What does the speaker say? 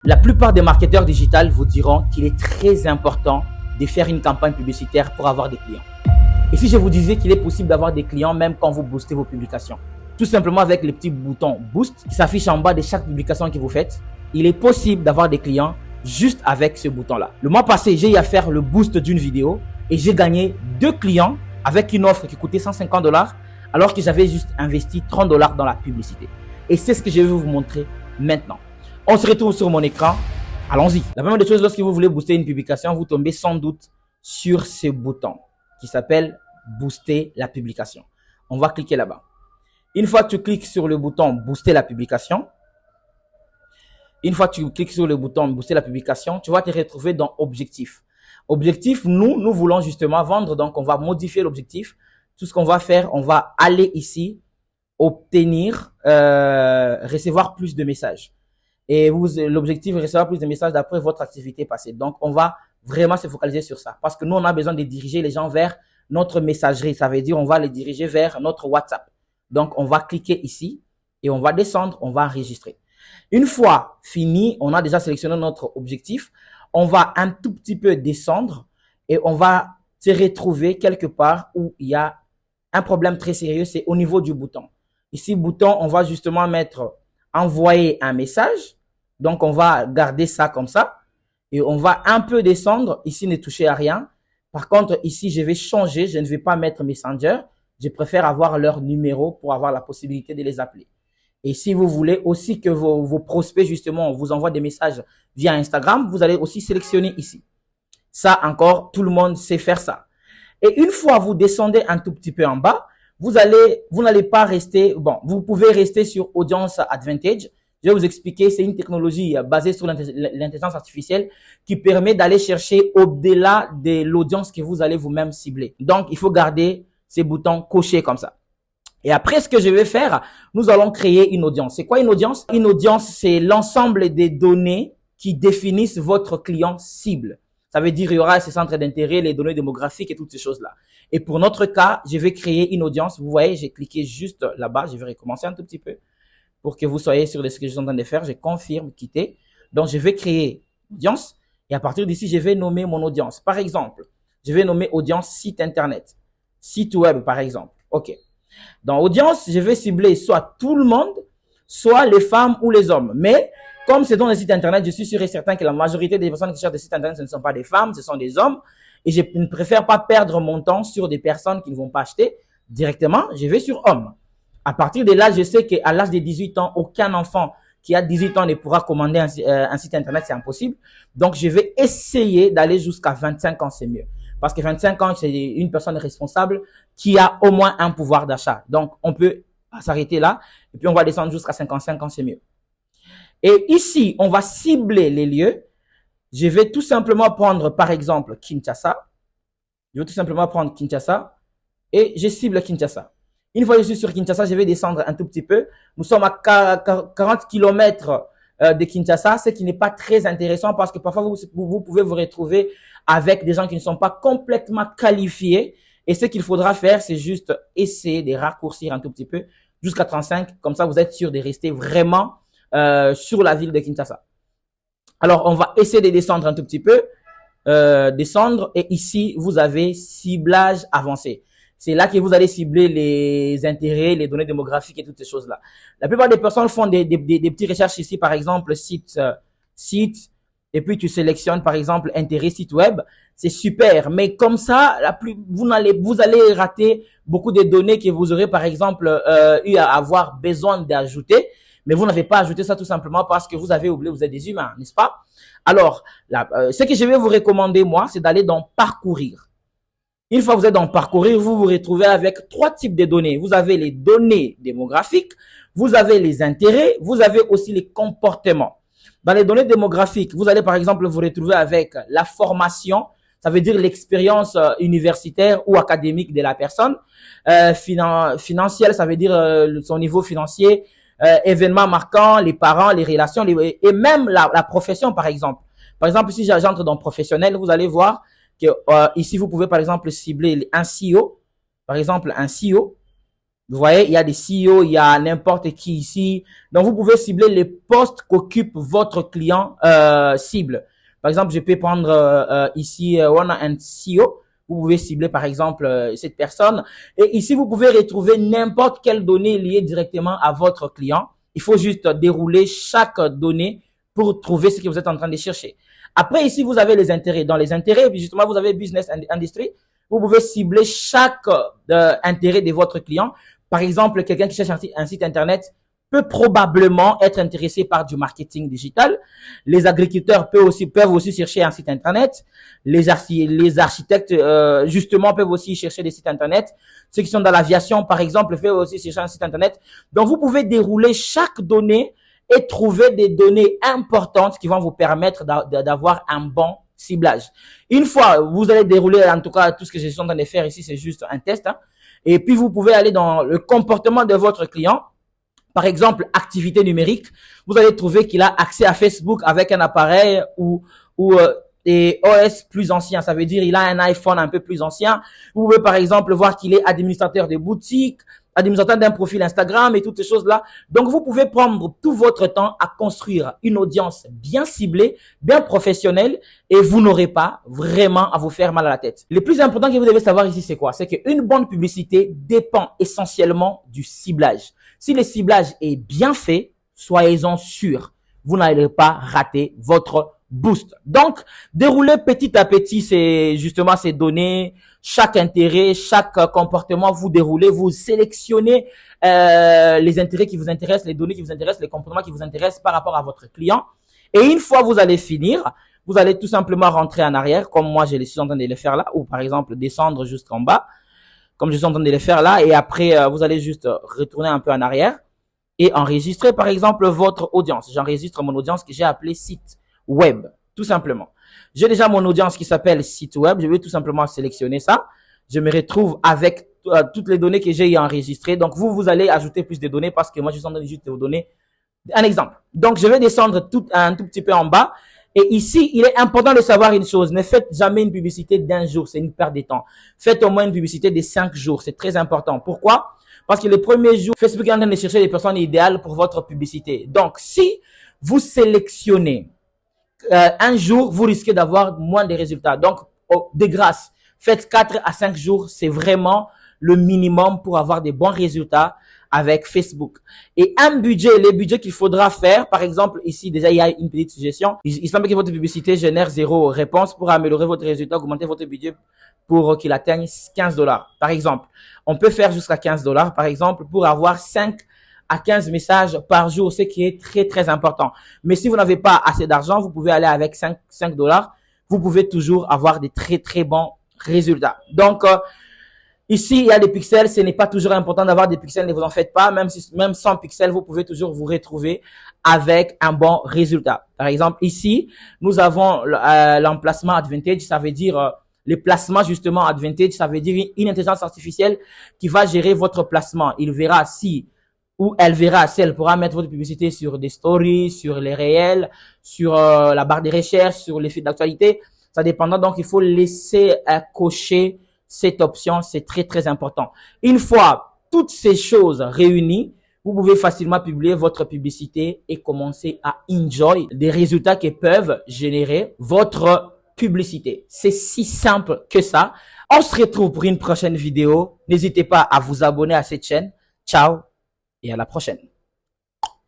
La plupart des marketeurs digitales vous diront qu'il est très important de faire une campagne publicitaire pour avoir des clients. Et si je vous disais qu'il est possible d'avoir des clients même quand vous boostez vos publications, tout simplement avec le petit bouton Boost qui s'affiche en bas de chaque publication que vous faites, il est possible d'avoir des clients juste avec ce bouton-là. Le mois passé, j'ai eu à faire le boost d'une vidéo et j'ai gagné 2 clients avec une offre qui coûtait 150 $ alors que j'avais juste investi 30 $ dans la publicité. Et c'est ce que je vais vous montrer maintenant. On se retrouve sur mon écran. Allons-y. La première des choses, lorsque vous voulez booster une publication, vous tombez sans doute sur ce bouton qui s'appelle booster la publication. On va cliquer là-bas. Une fois que tu cliques sur le bouton booster la publication, tu vas te retrouver dans objectif. Objectif, nous voulons justement vendre, donc on va modifier l'objectif. Tout ce qu'on va faire, on va aller ici, obtenir, recevoir plus de messages. Et l'objectif est recevoir plus de messages d'après votre activité passée. Donc, on va vraiment se focaliser sur ça. Parce que nous, on a besoin de diriger les gens vers notre messagerie. Ça veut dire on va les diriger vers notre WhatsApp. Donc, on va cliquer ici et on va descendre, on va enregistrer. Une fois fini, on a déjà sélectionné notre objectif. On va un tout petit peu descendre et on va se retrouver quelque part où il y a un problème très sérieux, c'est au niveau du bouton. Ici, bouton, on va justement mettre envoyer un message. Donc, on va garder ça comme ça et on va un peu descendre. Ici, ne touchez à rien. Par contre, ici, je vais changer. Je ne vais pas mettre Messenger. Je préfère avoir leur numéro pour avoir la possibilité de les appeler. Et si vous voulez aussi que vos prospects, justement, vous envoient des messages via Instagram, vous allez aussi sélectionner ici. Ça, encore, tout le monde sait faire ça. Et une fois vous descendez un tout petit peu en bas, vous n'allez pas rester, vous pouvez rester sur Audience Advantage. Je vais vous expliquer, c'est une technologie basée sur l'intelligence artificielle qui permet d'aller chercher au-delà de l'audience que vous allez vous-même cibler. Donc, il faut garder ces boutons cochés comme ça. Et après, ce que je vais faire, nous allons créer une audience. C'est quoi une audience? Une audience, c'est l'ensemble des données qui définissent votre client cible. Ça veut dire il y aura ses centres d'intérêt, les données démographiques et toutes ces choses-là. Et pour notre cas, je vais créer une audience. Vous voyez, j'ai cliqué juste là-bas. Je vais recommencer un tout petit peu pour que vous soyez sûr de ce que je suis en train de faire. Je confirme, quitter. Donc, je vais créer une audience et à partir d'ici, je vais nommer mon audience. Par exemple, je vais nommer audience site internet, site web par exemple. OK. Dans audience, je vais cibler soit tout le monde, soit les femmes ou les hommes. Mais comme c'est dans les sites internet, je suis sûr et certain que la majorité des personnes qui cherchent des sites internet, ce ne sont pas des femmes, ce sont des hommes. Et je ne préfère pas perdre mon temps sur des personnes qui ne vont pas acheter directement. Je vais sur hommes. À partir de là, je sais qu'à l'âge de 18 ans, aucun enfant qui a 18 ans ne pourra commander un site internet, c'est impossible. Donc, je vais essayer d'aller jusqu'à 25 ans, c'est mieux. Parce que 25 ans, c'est une personne responsable qui a au moins un pouvoir d'achat. Donc, on peut s'arrêter là et puis on va descendre jusqu'à 55 ans, c'est mieux. Et ici, on va cibler les lieux. Je vais tout simplement prendre, par exemple, Kinshasa. Je vais tout simplement prendre Kinshasa et je cible Kinshasa. Une fois que je suis sur Kinshasa, je vais descendre un tout petit peu. Nous sommes à 40 km de Kinshasa, ce qui n'est pas très intéressant parce que parfois, vous pouvez vous retrouver avec des gens qui ne sont pas complètement qualifiés. Et ce qu'il faudra faire, c'est juste essayer de raccourcir un tout petit peu jusqu'à 35. Comme ça, vous êtes sûr de rester vraiment sur la ville de Kinshasa. Alors, on va essayer de descendre un tout petit peu. Descendre. Et ici, vous avez ciblage avancé. C'est là que vous allez cibler les intérêts, les données démographiques et toutes ces choses-là. La plupart des personnes font des petites recherches ici, par exemple, site, et puis tu sélectionnes, par exemple, intérêt site web. C'est super, mais comme ça, vous allez rater beaucoup de données que vous aurez, par exemple, eu à avoir besoin d'ajouter, mais vous n'avez pas ajouté ça tout simplement parce que vous avez oublié, vous êtes des humains, n'est-ce pas? Alors, ce que je vais vous recommander, moi, c'est d'aller dans parcourir. Une fois que vous êtes dans parcourir, vous vous retrouvez avec 3 types de données. Vous avez les données démographiques, vous avez les intérêts, vous avez aussi les comportements. Dans les données démographiques, vous allez par exemple vous retrouver avec la formation, ça veut dire l'expérience universitaire ou académique de la personne. Financière, ça veut dire son niveau financier, événements marquants, les parents, les relations, et même la profession par exemple. Par exemple, si j'entre dans professionnel, vous allez voir que ici, vous pouvez par exemple cibler un CEO, par exemple un CEO. Vous voyez, il y a des CEO, il y a n'importe qui ici. Donc, vous pouvez cibler les postes qu'occupe votre client cible. Par exemple, je peux prendre ici One and CEO. Vous pouvez cibler par exemple cette personne. Et ici, vous pouvez retrouver n'importe quelle donnée liée directement à votre client. Il faut juste dérouler chaque donnée pour trouver ce que vous êtes en train de chercher. Après, ici, vous avez les intérêts. Dans les intérêts, justement, vous avez Business and Industry. Vous pouvez cibler chaque intérêt de votre client. Par exemple, quelqu'un qui cherche un site internet peut probablement être intéressé par du marketing digital. Les agriculteurs peuvent aussi chercher un site internet. Les architectes, justement, peuvent aussi chercher des sites internet. Ceux qui sont dans l'aviation, par exemple, peuvent aussi chercher un site internet. Donc, vous pouvez dérouler chaque donnée et trouver des données importantes qui vont vous permettre d'avoir un bon ciblage. Une fois, vous allez dérouler, en tout cas, tout ce que je suis en train de faire ici, c'est juste un test, hein. Et puis, vous pouvez aller dans le comportement de votre client. Par exemple, activité numérique. Vous allez trouver qu'il a accès à Facebook avec un appareil ou des OS plus anciens. Ça veut dire il a un iPhone un peu plus ancien. Vous pouvez par exemple voir qu'il est administrateur de boutique, administrateur d'un profil Instagram et toutes ces choses-là. Donc, vous pouvez prendre tout votre temps à construire une audience bien ciblée, bien professionnelle et vous n'aurez pas vraiment à vous faire mal à la tête. Le plus important que vous devez savoir ici, c'est quoi? C'est qu'une bonne publicité dépend essentiellement du ciblage. Si le ciblage est bien fait, soyez-en sûrs, vous n'allez pas rater votre boost. Donc, dérouler petit à petit, c'est justement ces données, chaque intérêt, chaque comportement, vous déroulez, vous sélectionnez les intérêts qui vous intéressent, les données qui vous intéressent, les comportements qui vous intéressent par rapport à votre client. Et une fois vous allez finir, vous allez tout simplement rentrer en arrière, comme moi je suis en train de le faire là, ou par exemple descendre jusqu'en bas, comme je suis en train de le faire là, et après vous allez juste retourner un peu en arrière et enregistrer par exemple votre audience. J'enregistre mon audience que j'ai appelée site web, tout simplement. J'ai déjà mon audience qui s'appelle site web. Je vais tout simplement sélectionner ça. Je me retrouve avec toutes les données que j'ai enregistrées. Donc, vous allez ajouter plus de données parce que moi, je suis en train de juste vous donner un exemple. Donc, je vais descendre un tout petit peu en bas. Et ici, il est important de savoir une chose. Ne faites jamais une publicité d'un jour. C'est une perte de temps. Faites au moins une publicité de 5 jours. C'est très important. Pourquoi? Parce que les premiers jours, Facebook est en train de chercher les personnes idéales pour votre publicité. Donc, si vous sélectionnez un jour, vous risquez d'avoir moins de résultats. Donc, de grâce, faites 4 à 5 jours. C'est vraiment le minimum pour avoir des bons résultats avec Facebook. Et un budget, les budgets qu'il faudra faire, par exemple, ici, déjà, il y a une petite suggestion. Il semble que votre publicité génère 0 réponse. Pour améliorer votre résultat, augmenter votre budget pour qu'il atteigne $15. Par exemple, on peut faire jusqu'à $15, par exemple, pour avoir 5 à 15 messages par jour, ce qui est très, très important. Mais si vous n'avez pas assez d'argent, vous pouvez aller avec $5. Vous pouvez toujours avoir des très, très bons résultats. Donc, ici, il y a des pixels. Ce n'est pas toujours important d'avoir des pixels. Ne vous en faites pas. Même sans pixels, vous pouvez toujours vous retrouver avec un bon résultat. Par exemple, ici, nous avons l'emplacement Advantage. Ça veut dire les placements justement Advantage. Ça veut dire une intelligence artificielle qui va gérer votre placement. Il verra si ou elle verra si elle pourra mettre votre publicité sur des stories, sur les réels, sur la barre de recherche, sur les fils d'actualité. Ça dépendra. Donc, il faut laisser cocher cette option. C'est très, très important. Une fois toutes ces choses réunies, vous pouvez facilement publier votre publicité et commencer à enjoy des résultats que peuvent générer votre publicité. C'est si simple que ça. On se retrouve pour une prochaine vidéo. N'hésitez pas à vous abonner à cette chaîne. Ciao et à la prochaine.